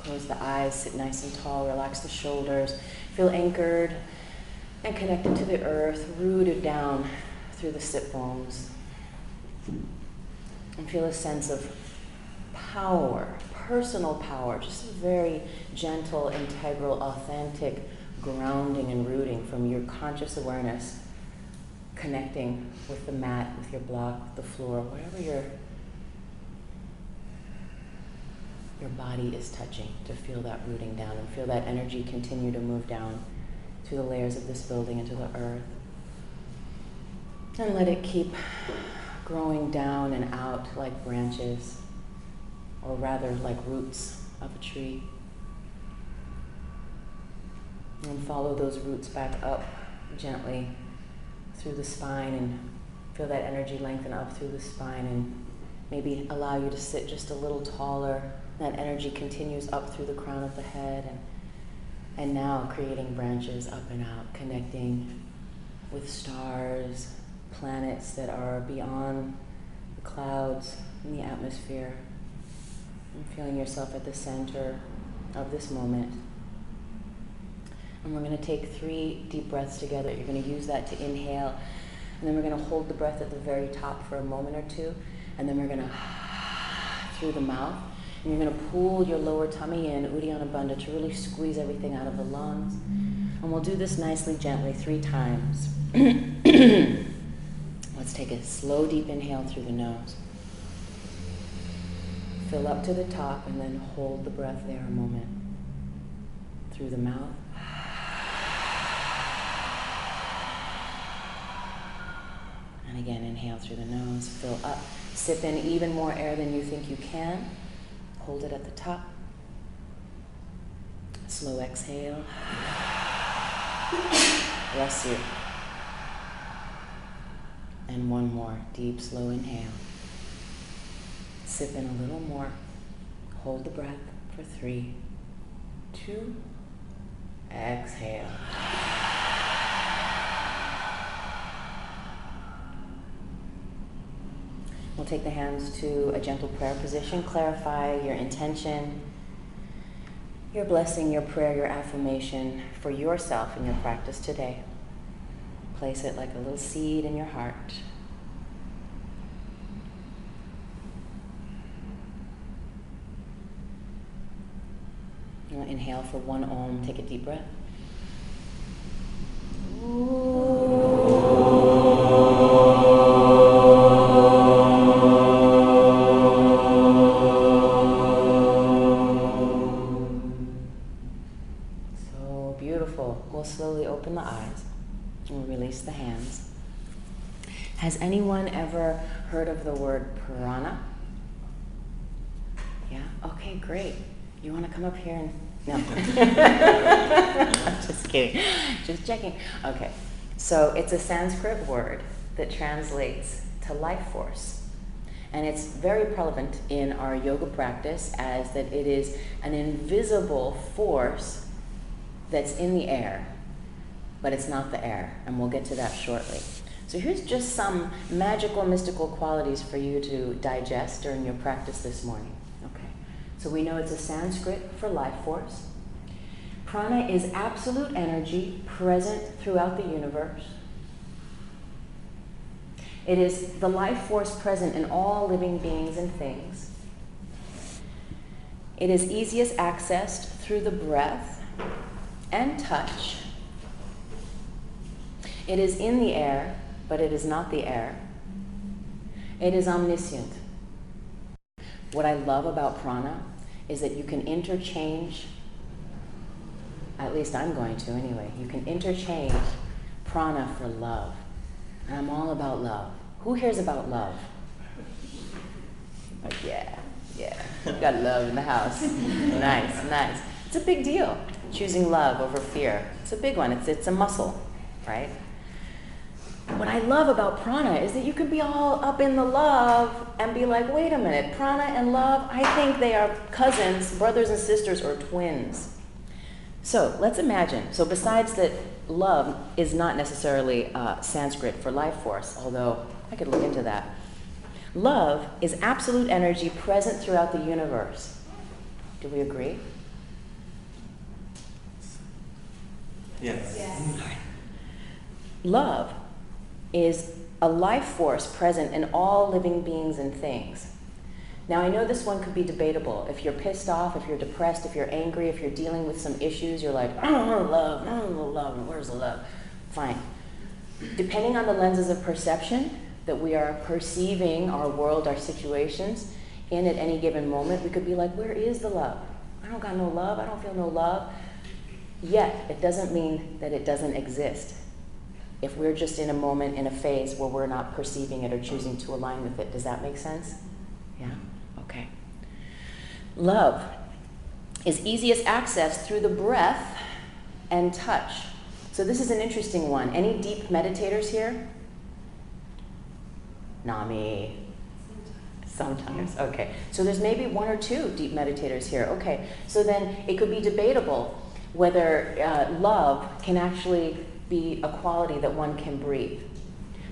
Close the eyes, sit nice and tall, relax the shoulders. Feel anchored and connected to the earth, rooted down through the sit bones. And feel a sense of power, personal power, just a very gentle, integral, authentic grounding and rooting from your conscious awareness, connecting with the mat, with your block, the floor, wherever your body is touching, to feel that rooting down and feel that energy continue to move down through the layers of this building into the earth. And let it keep growing down and out like branches, or rather like roots of a tree. And follow those roots back up gently through the spine and feel that energy lengthen up through the spine and maybe allow you to sit just a little taller. That energy continues up through the crown of the head and now creating branches up and out, connecting with stars, planets that are beyond the clouds in the atmosphere, and feeling yourself at the center of this moment. And we're going to take 3 deep breaths together. You're going to use that to inhale, and then we're going to hold the breath at the very top for a moment or two, and then we're going to through the mouth, and you're going to pull your lower tummy in, Uddiyana Bandha, to really squeeze everything out of the lungs. And we'll do this nicely, gently, 3 times. Let's take a slow, deep inhale through the nose. Fill up to the top, and then hold the breath there a moment. Through the mouth. And again, inhale through the nose, fill up. Sip in even more air than you think you can. Hold it at the top. Slow exhale. Bless you. And one more deep, slow inhale. Sip in a little more. Hold the breath for 3, 2, exhale. We'll take the hands to a gentle prayer position. Clarify your intention, your blessing, your prayer, your affirmation for yourself in your practice today. Place it like a little seed in your heart. You'll inhale for 1 Om. Take a deep breath. So beautiful. We'll slowly open the eyes and release the hands. Has anyone ever heard of the word prana? Yeah? Okay, great. You want to come up here and... No. I'm just kidding. Just checking. Okay. So it's a Sanskrit word that translates to life force. And it's very prevalent in our yoga practice as that it is an invisible force that's in the air, but it's not the air. And we'll get to that shortly. So here's just some magical, mystical qualities for you to digest during your practice this morning. So we know it's a Sanskrit for life force. Prana is absolute energy present throughout the universe. It is the life force present in all living beings and things. It is easiest accessed through the breath and touch. It is in the air, but it is not the air. It is omniscient. What I love about prana is that you can interchange, at least I'm going to anyway, you can interchange prana for love. And I'm all about love. Who hears about love? Like, yeah, we got love in the house. Nice. It's a big deal, choosing love over fear. It's a big one, it's a muscle, right? What I love about prana is that you could be all up in the love and be like, wait a minute, prana and love, I think they are cousins, brothers and sisters, or twins. So let's imagine, so besides that love is not necessarily Sanskrit for life force, although I could look into that. Love is absolute energy present throughout the universe. Do we agree? Yes. Yes. All right. Love is a life force present in all living beings and things. Now, I know this one could be debatable. If you're pissed off, if you're depressed, if you're angry, if you're dealing with some issues, you're like, I don't know love, I don't know love, where's the love? Fine. Depending on the lenses of perception that we are perceiving our world, our situations in at any given moment, we could be like, where is the love? I don't got no love, I don't feel no love. Yet, it doesn't mean that it doesn't exist. If we're just in a moment, in a phase where we're not perceiving it or choosing to align with it. Does that make sense? Yeah? Okay. Love is easiest accessed through the breath and touch. So this is an interesting one. Any deep meditators here? Nami. Sometimes. Okay. So there's maybe one or two deep meditators here. Okay. So then it could be debatable whether love can actually be a quality that one can breathe.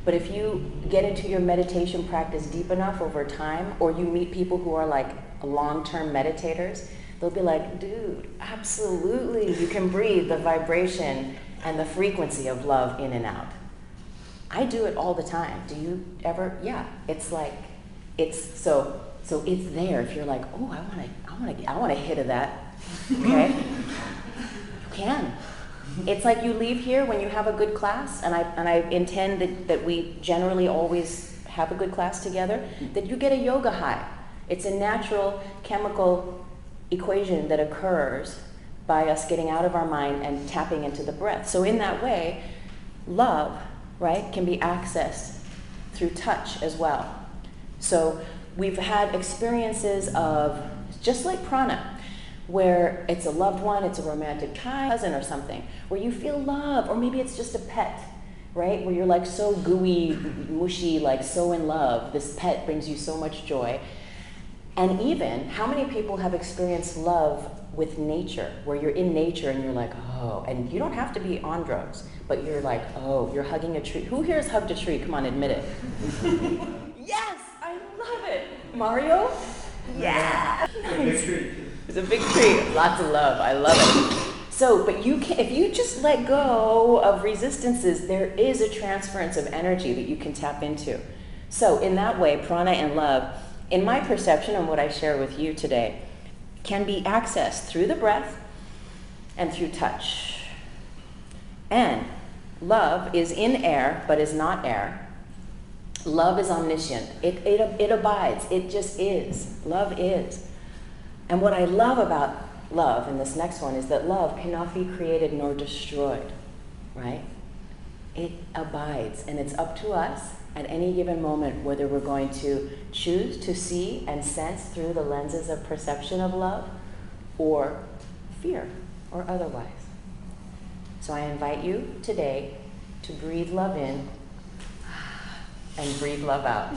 But if you get into your meditation practice deep enough over time, or you meet people who are like long-term meditators, they'll be like, dude, absolutely, you can breathe the vibration and the frequency of love in and out. I do it all the time. Do you ever? Yeah, it's like, so it's there. If you're like, oh, I want a hit of that, okay? You can. It's like you leave here when you have a good class, and I intend that we generally always have a good class together, that you get a yoga high. It's a natural chemical equation that occurs by us getting out of our mind and tapping into the breath. So in that way, love, right, can be accessed through touch as well. So we've had experiences of, just like prana, where it's a loved one, it's a romantic cousin or something, where you feel love, or maybe it's just a pet, right? Where you're like so gooey, mushy, like so in love. This pet brings you so much joy. And even, how many people have experienced love with nature, where you're in nature and you're like, oh, and you don't have to be on drugs, but you're like, oh, you're hugging a tree. Who here has hugged a tree? Come on, admit it. Yes, I love it. Mario? Yeah. Big tree. It's a big tree. Lots of love. I love it. So, but you can, if you just let go of resistances, there is a transference of energy that you can tap into. So in that way, prana and love, in my perception and what I share with you today, can be accessed through the breath and through touch. And love is in air, but is not air. Love is omniscient. It abides. It just is. Love is. And what I love about love, in this next one, is that love cannot be created nor destroyed, right? It abides, and it's up to us at any given moment whether we're going to choose to see and sense through the lenses of perception of love, or fear, or otherwise. So I invite you today to breathe love in and breathe love out.